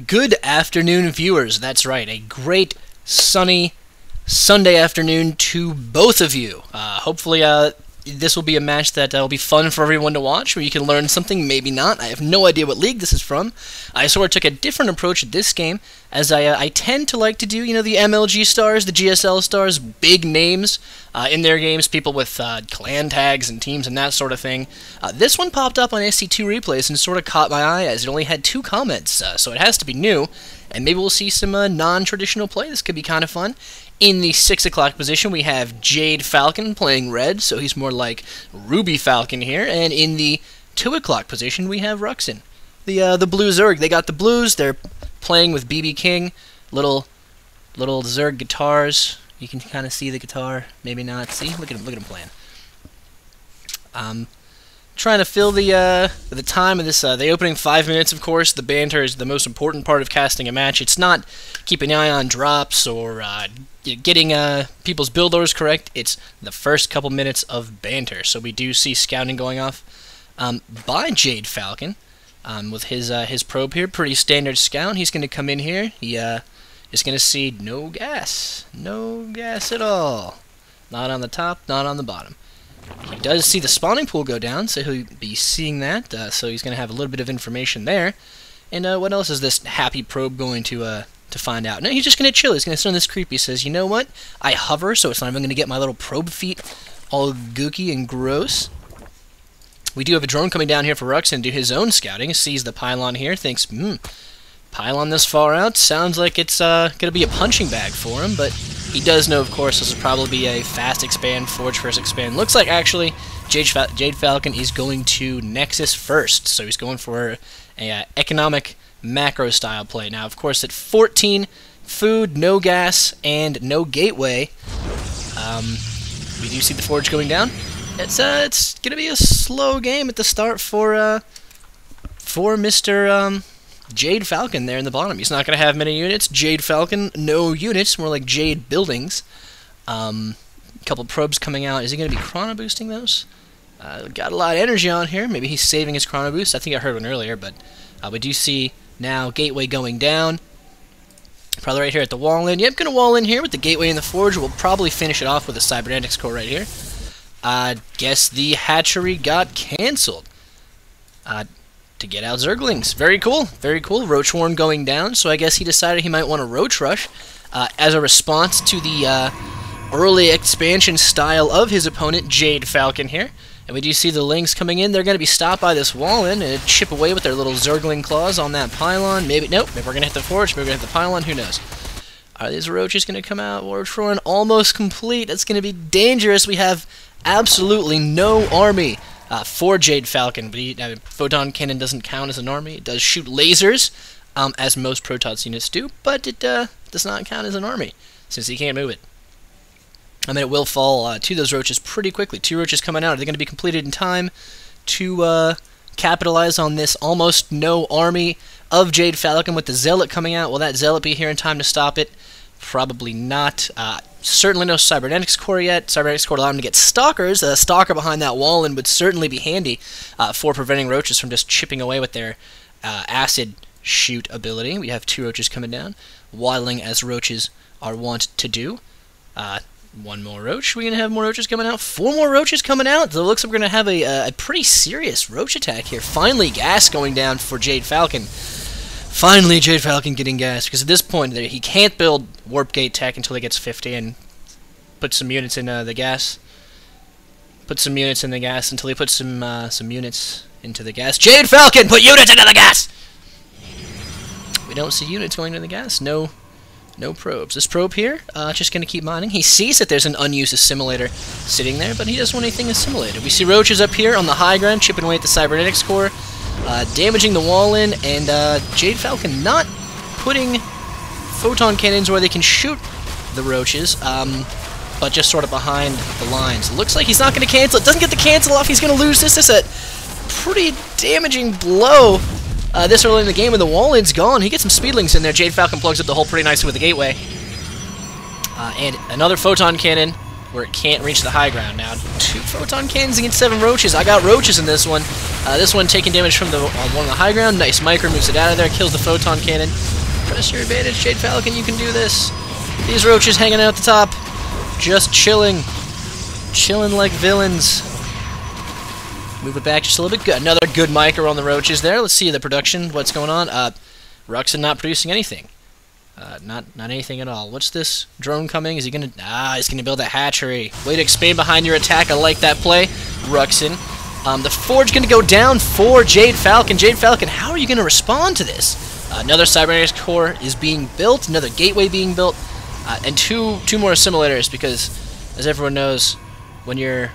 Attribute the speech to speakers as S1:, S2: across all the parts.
S1: Good afternoon, viewers. That's right, a great sunny Sunday afternoon to both of you. Hopefully, this will be a match that will be fun for everyone to watch, where you can learn something, maybe not. I have no idea what league this is from. I sort of took a different approach at this game, as I tend to like to do, the MLG stars, the GSL stars, big names in their games, people with clan tags and teams and that sort of thing. This one popped up on SC2 replays and sort of caught my eye, as it only had 2 comments, so it has to be new, and maybe we'll see some non-traditional play. This could be kind of fun. In the 6 o'clock position, we have Jade Falcon playing red, so he's more like Ruby Falcon here. And in the 2 o'clock position, we have Ruxin, the blue Zerg. They got the blues. They're playing with BB King, little Zerg guitars. You can kind of see the guitar, maybe not. See, look at him playing. Trying to fill the time of this, the opening 5 minutes, of course. The banter is the most important part of casting a match. It's not keeping an eye on drops or getting people's build orders correct. It's the first couple minutes of banter. So we do see scouting going off by Jade Falcon with his probe here. Pretty standard scout. He's going to come in here. He is going to see no gas at all. Not on the top, not on the bottom. He does see the spawning pool go down, so he'll be seeing that, so he's going to have a little bit of information there. And what else is this happy probe going to find out? No, he's just going to chill. He's going to sit on this creep. He says, you know what? I hover, so it's not even going to get my little probe feet all gooky and gross. We do have a drone coming down here for Ruxin to do his own scouting. Sees the pylon here, thinks, pylon this far out, sounds like it's going to be a punching bag for him, but he does know, of course, this will probably be a fast expand, forge first expand. Looks like, actually, Jade Falcon is going to Nexus first, so he's going for a economic macro-style play. Now, of course, at 14, food, no gas, and no gateway, we do see the forge going down. It's going to be a slow game at the start for Mr. Jade Falcon there in the bottom. He's not going to have many units. Jade Falcon, no units, more like Jade buildings. A couple probes coming out. Is he going to be chrono boosting those? Got a lot of energy on here. Maybe he's saving his chrono boost. I think I heard one earlier, but we do see now gateway going down. Probably right here at the wall in. Yep, going to wall in here with the gateway in the forge. We'll probably finish it off with a cybernetics core right here. Guess the hatchery got cancelled. To get out Zerglings. Very cool, very cool. Roach Warren going down, so I guess he decided he might want a Roach Rush as a response to the early expansion style of his opponent, Jade Falcon here. And we do see the Lings coming in. They're going to be stopped by this wall in and chip away with their little Zergling claws on that pylon. Maybe, nope, maybe we're going to hit the forge, maybe we're going to hit the pylon, who knows. Are these Roaches going to come out? Roach Warren almost complete. It's going to be dangerous. We have absolutely no army for Jade Falcon, but Photon Cannon doesn't count as an army. It does shoot lasers, as most Protoss units do, but it does not count as an army, since he can't move it. I mean, it will fall to those Roaches pretty quickly. 2 Roaches coming out. Are they going to be completed in time to capitalize on this almost no army of Jade Falcon with the Zealot coming out? Will that Zealot be here in time to stop it? Probably not. Certainly no Cybernetics Core yet. Cybernetics Core allowed him to get Stalkers. A Stalker behind that wall and would certainly be handy for preventing Roaches from just chipping away with their Acid Shoot ability. We have 2 Roaches coming down, waddling as Roaches are wont to do. 1 more Roach. We're going to have more Roaches coming out. 4 more Roaches coming out. So it looks like we're going to have a pretty serious Roach attack here. Finally, gas going down for Jade Falcon. Finally, Jade Falcon getting gas, because at this point, he can't build Warp Gate Tech until he gets 50 and put some units in the gas. Put some units in the gas until he puts some units into the gas. Jade Falcon, put units into the gas! We don't see units going into the gas. No probes. This probe here, just going to keep mining. He sees that there's an unused assimilator sitting there, but he doesn't want anything assimilated. We see Roaches up here on the high ground, chipping away at the Cybernetics Core. Damaging the wall in, and Jade Falcon not putting photon cannons where they can shoot the Roaches, but just sort of behind the lines. Looks like he's not going to cancel it. Doesn't get the cancel off. He's going to lose this. This is a pretty damaging blow this early in the game, and the wall in's gone. He gets some speedlings in there. Jade Falcon plugs up the hole pretty nicely with the gateway. And another photon cannon where it can't reach the high ground. Now, 2 photon cannons against 7 roaches. I got roaches in this one. This one taking damage from the one on the high ground. Nice micro moves it out of there, kills the photon cannon. Press your advantage, Jade Falcon, you can do this. These roaches hanging out the top, just chilling. Chilling like villains. Move it back just a little bit. Good. Another good micro on the roaches there. Let's see the production, what's going on. Ruxin not producing anything. Not anything at all. What's this drone coming? Is he gonna... he's gonna build a hatchery. Way to expand behind your attack. I like that play, Ruxin. The forge gonna go down for Jade Falcon. Jade Falcon, how are you gonna respond to this? Another cybernetics core is being built. Another gateway being built. And two more assimilators, because, as everyone knows, when you're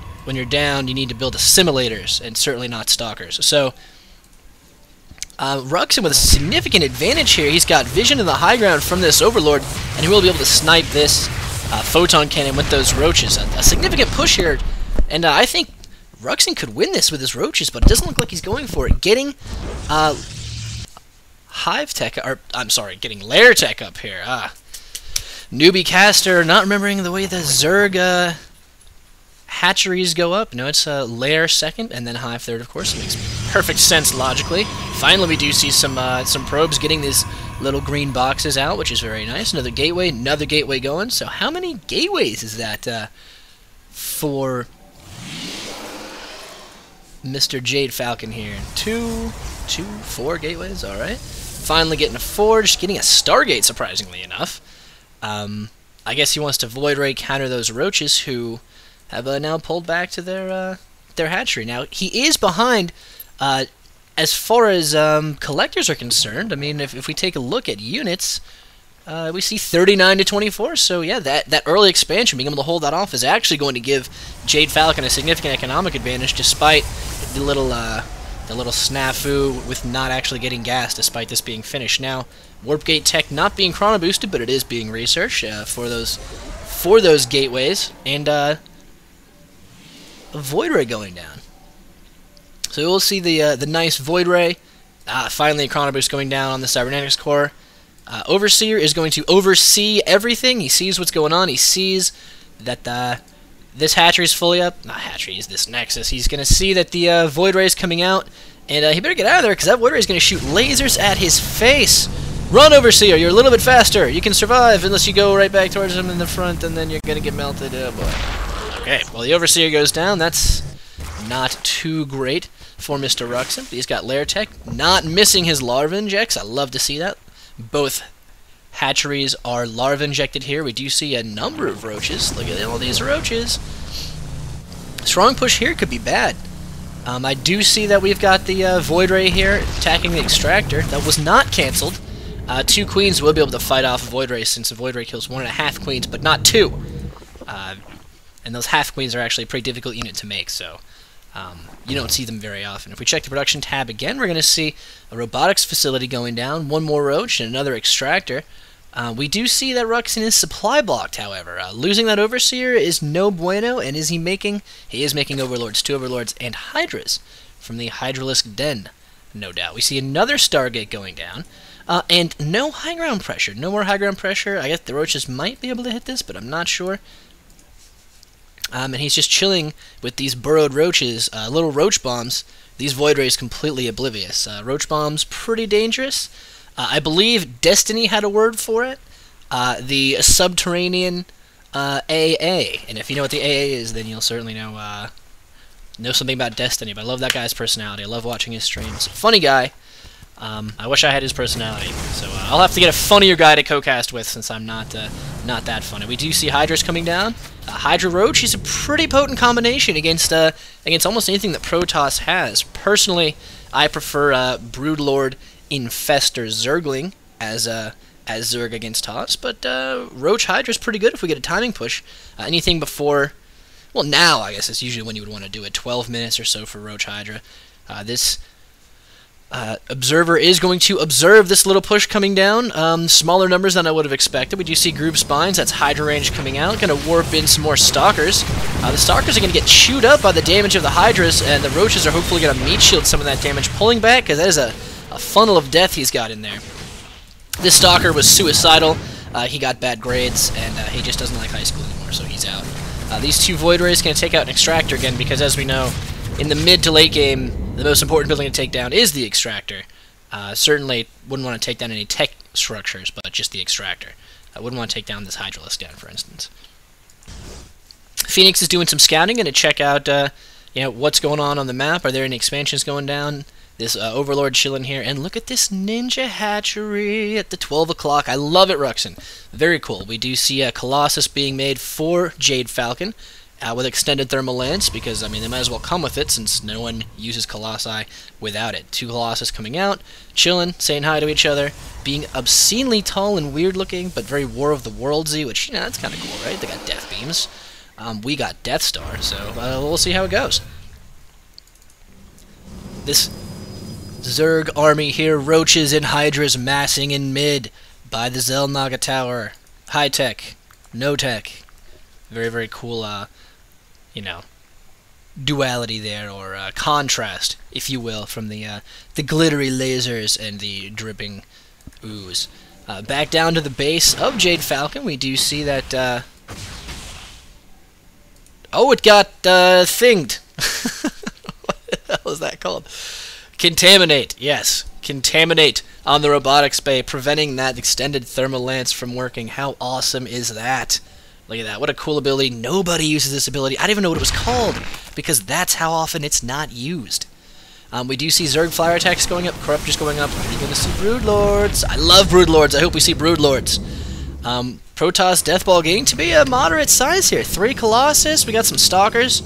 S1: down, you need to build assimilators, and certainly not stalkers. So, Ruxin with a significant advantage here. He's got vision in the high ground from this Overlord, and he will be able to snipe this photon cannon with those roaches. A significant push here, and I think Ruxin could win this with his roaches, but it doesn't look like he's going for it. Getting Hive Tech, or I'm sorry, getting Lair Tech up here. Newbie caster, not remembering the way the Zerg hatcheries go up. No, it's Lair second, and then Hive third, of course. It makes perfect sense logically. Finally, we do see some probes getting these little green boxes out, which is very nice. Another gateway going. So how many gateways is that for Mr. Jade Falcon here? 4 gateways, alright. Finally getting a forge, getting a Stargate, surprisingly enough. I guess he wants to Void Ray counter those roaches who have now pulled back to their hatchery. Now, he is behind as far as collectors are concerned. I mean, if we take a look at units, we see 39 to 24. So, yeah, that early expansion, being able to hold that off, is actually going to give Jade Falcon a significant economic advantage, despite the little snafu with not actually getting gas, despite this being finished. Now, Warp Gate Tech not being chrono boosted, but it is being researched for those gateways, and a Void Ray going down. So we'll see the nice Void Ray. Finally, a chrono boost going down on the cybernetics core. Overseer is going to oversee everything. He sees what's going on. He sees that this hatchery is fully up. Not hatchery, is this Nexus. He's going to see that the Void Ray is coming out, and he better get out of there, because that Void Ray is going to shoot lasers at his face. Run, Overseer! You're a little bit faster. You can survive unless you go right back towards him in the front, and then you're going to get melted. Oh, boy. Okay, well, the Overseer goes down. That's not too great for Mr. Ruxin, but he's got Lair Tech. Not missing his larva injects. I love to see that. Both hatcheries are larva injected here. We do see a number of roaches. Look at all these roaches. Strong push here could be bad. I do see that we've got the Void Ray here attacking the Extractor. That was not cancelled. 2 queens will be able to fight off a Void Ray, since the Void Ray kills 1.5 queens, but not 2. And those half queens are actually a pretty difficult unit to make, so you don't see them very often. If we check the production tab again, we're going to see a robotics facility going down, 1 more roach, and another Extractor. We do see that Ruxin is supply blocked, however. Losing that Overseer is no bueno, and is he making... He is making Overlords, 2 Overlords, and Hydras from the Hydralisk Den, no doubt. We see another Stargate going down. And no high ground pressure. No more high ground pressure. I guess the roaches might be able to hit this, but I'm not sure. And he's just chilling with these burrowed roaches, little roach bombs. These Void Rays completely oblivious. Roach bombs, pretty dangerous. I believe Destiny had a word for it. The subterranean AA. And if you know what the AA is, then you'll certainly know something about Destiny. But I love that guy's personality. I love watching his streams. Funny guy. I wish I had his personality, so I'll have to get a funnier guy to co-cast with, since I'm not that funny. We do see Hydras coming down. Hydra Roach is a pretty potent combination against almost anything that Protoss has. Personally, I prefer Broodlord Infestor Zergling as Zerg against Toss, but Roach Hydra is pretty good if we get a timing push. Anything before, well, now I guess is usually when you would want to do it. 12 minutes or so for Roach Hydra. This Observer is going to observe this little push coming down. Smaller numbers than I would have expected. We do see group spines. That's Hydra range coming out. Going to warp in some more Stalkers. The Stalkers are going to get chewed up by the damage of the Hydras, and the Roaches are hopefully going to meat shield some of that damage, pulling back, because that is a funnel of death he's got in there. This Stalker was suicidal. He got bad grades, and he just doesn't like high school anymore, so he's out. These two Void Rays going to take out an Extractor again, because as we know, in the mid to late game, the most important building to take down is the Extractor. Certainly wouldn't want to take down any tech structures, but just the Extractor. I wouldn't want to take down this Hydralisk down, for instance. Phoenix is doing some scouting, going to check out what's going on the map. Are there any expansions going down? This Overlord chilling here, and look at this Ninja Hatchery at the 12 o'clock. I love it, Ruxin. Very cool. We do see a Colossus being made for Jade Falcon with extended thermal lance, because, I mean, they might as well come with it since no one uses Colossi without it. Two Colossus coming out, chilling, saying hi to each other, being obscenely tall and weird looking, but very War of the Worldsy, which, that's kind of cool, right? They got death beams. We got Death Star, so we'll see how it goes. This Zerg army here, Roaches and Hydras massing in mid by the Xel'Naga Tower. High tech, no tech. Very, very cool, duality there, or contrast, if you will, from the glittery lasers and the dripping ooze. Back down to the base of Jade Falcon, we do see that, oh, it got, thinged. What the hell was that called? Contaminate, yes. Contaminate on the robotics bay, preventing that extended thermal lance from working. How awesome is that? Look at that. What a cool ability. Nobody uses this ability. I don't even know what it was called, because that's how often it's not used. We do see Zerg flyer attacks going up, Corruptors going up. Are you going to see Broodlords? I love Broodlords. I hope we see Broodlords. Protoss Deathball getting to be a moderate size here. 3 Colossus. We got some Stalkers.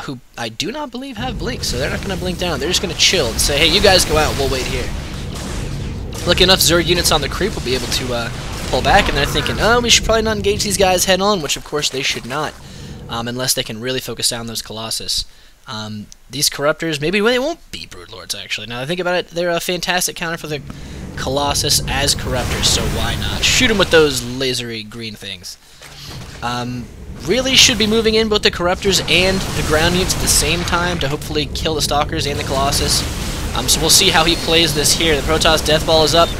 S1: Who I do not believe have Blink, so they're not going to blink down. They're just going to chill and say, hey, you guys go out, we'll wait here. Lucky enough, Zerg units on the creep will be able to pull back, and they're thinking, oh, we should probably not engage these guys head-on, which of course they should not, unless they can really focus down those Colossus. These Corruptors, maybe they won't be Broodlords, actually. Now that I think about it, they're a fantastic counter for the Colossus as Corruptors, so why not? Shoot them with those lasery green things. Really should be moving in both the Corruptors and the ground units at the same time to hopefully kill the Stalkers and the Colossus. So we'll see how he plays this here. The Protoss Deathball is up.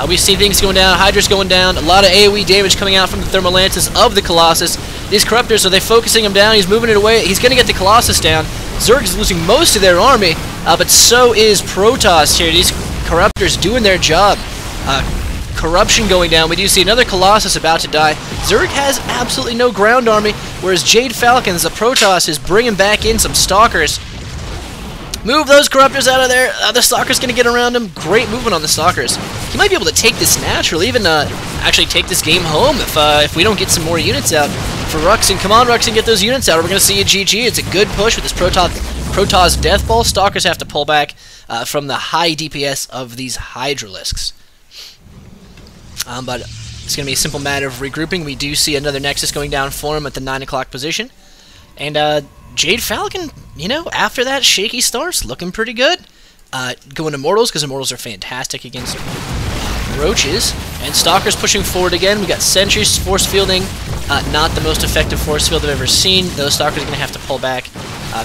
S1: We see things going down, Hydra's going down, a lot of AoE damage coming out from the Thermal Lances of the Colossus. These Corruptors, are they focusing him down? He's moving it away. He's going to get the Colossus down. Zerg is losing most of their army, but so is Protoss here. These Corruptors doing their job. Corruption going down. We do see another Colossus about to die. Zerg has absolutely no ground army, whereas Jade Falcons, the Protoss, is bringing back in some Stalkers. Move those Corruptors out of there. The Stalker's going to get around him. Great movement on the Stalkers. He might be able to take this naturally, even actually take this game home if we don't get some more units out for Ruxin. Come on, Ruxin, get those units out. We're going to see a GG. It's a good push with this Protoss Deathball. Stalkers have to pull back from the high DPS of these Hydralisks. But it's going to be a simple matter of regrouping. We do see another Nexus going down for him at the 9 o'clock position. And Jade Falcon, after that shaky starts, looking pretty good. Going Immortals, because Immortals are fantastic against Roaches. And Stalkers pushing forward again. We got Sentries force fielding. Not the most effective force field I've ever seen. Those Stalkers are going to have to pull back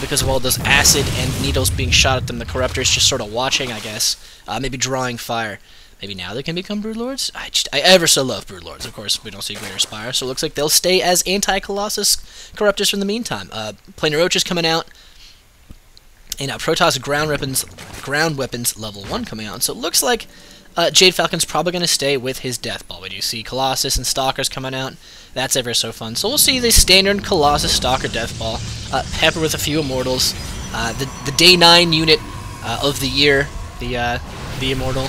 S1: because of all those acid and needles being shot at them. The Corruptors just sort of watching, I guess. Maybe drawing fire. Maybe now they can become Broodlords? I ever so love Broodlords. Of course, we don't see Greater Spire, so it looks like they'll stay as anti-Colossus Corruptors for the meantime. Planar Roaches coming out, and Protoss ground weapons level 1 coming out. And so it looks like Jade Falcon's probably going to stay with his Deathball. We do see Colossus and Stalkers coming out. That's ever so fun. So we'll see the standard Colossus Stalker Deathball, pepper with a few Immortals. The Day 9 unit of the year, the Immortal.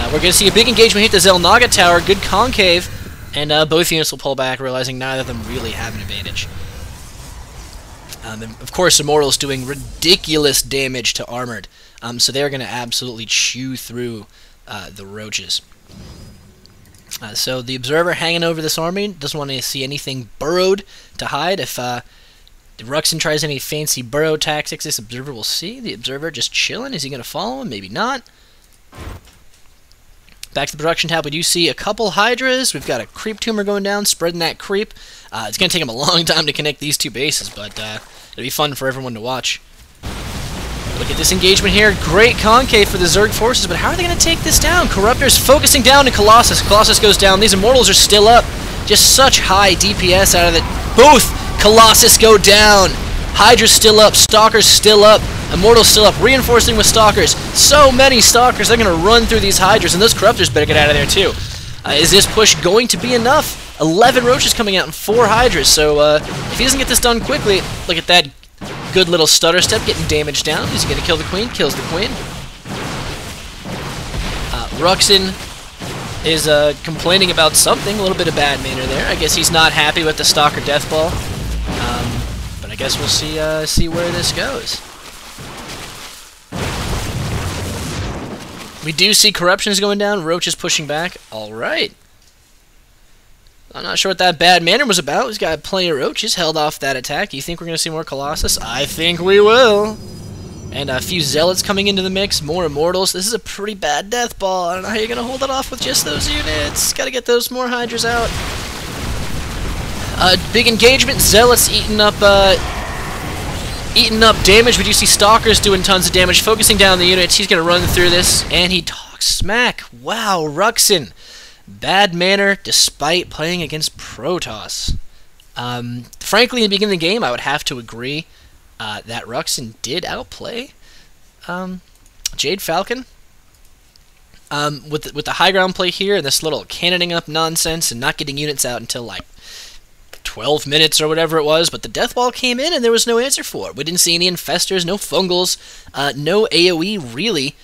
S1: We're going to see a big engagement hit the Xel'Naga Tower, good concave, and both units will pull back, realizing neither of them really have an advantage. And of course, Immortals doing ridiculous damage to Armored, so they're going to absolutely chew through the Roaches. So the Observer hanging over this army, doesn't want to see anything burrowed to hide. If Ruxin tries any fancy burrow tactics, this Observer will see. The Observer just chilling. Is he going to follow him? Maybe not. Back to the production tab, we do see a couple Hydras. We've got a Creep Tumor going down, spreading that creep. It's going to take him a long time to connect these two bases, but it'll be fun for everyone to watch. Look at this engagement here. Great concave for the Zerg forces, but how are they going to take this down? Corruptors focusing down to Colossus. Colossus goes down. These Immortals are still up. Just such high DPS out of it. Both Colossus go down. Hydra's still up. Stalker's still up. Immortal's still up. Reinforcing with Stalkers. So many Stalkers. They're going to run through these Hydras, and those Corruptors better get out of there too. Is this push going to be enough? 11 Roaches coming out and 4 Hydras. So if he doesn't get this done quickly, look at that good little stutter step getting damage down. He's going to kill the Queen. Kills the Queen. Ruxin is complaining about something. A little bit of bad manner there. I guess he's not happy with the Stalker Death Ball. But I guess we'll see where this goes. We do see Corruptions going down. Roach is pushing back. All right. I'm not sure what that bad manner was about. He's got plenty of Roaches. Held off that attack. Do you think we're going to see more Colossus? I think we will. And a few Zealots coming into the mix. More Immortals. This is a pretty bad Death Ball. I don't know how you're going to hold it off with just those units. Got to get those more Hydras out. Big engagement. Zealots eating up damage. We do see Stalkers doing tons of damage, focusing down the units. He's going to run through this, and he talks smack. Wow, Ruxin. Bad manner despite playing against Protoss. Frankly, in the beginning of the game, I would have to agree that Ruxin did outplay Jade Falcon. With the high ground play here and this little cannoning up nonsense and not getting units out until like 12 minutes or whatever it was, but the Death Ball came in and there was no answer for it. We didn't see any Infestors, no Fungals, no AoE really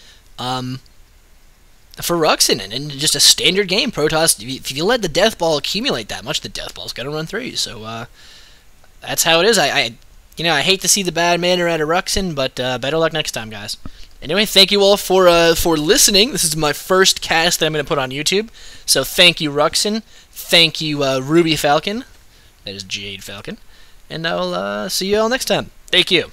S1: for Ruxin, and just a standard game. Protoss, if you let the Death Ball accumulate that much, the Death Ball's going to run through you. So that's how it is. I hate to see the bad manner out of Ruxin, but better luck next time, guys. Anyway, thank you all for listening. This is my first cast that I'm going to put on YouTube, so thank you, Ruxin. Thank you, Ruby Falcon. That is Jade Falcon. And I'll see you all next time. Thank you.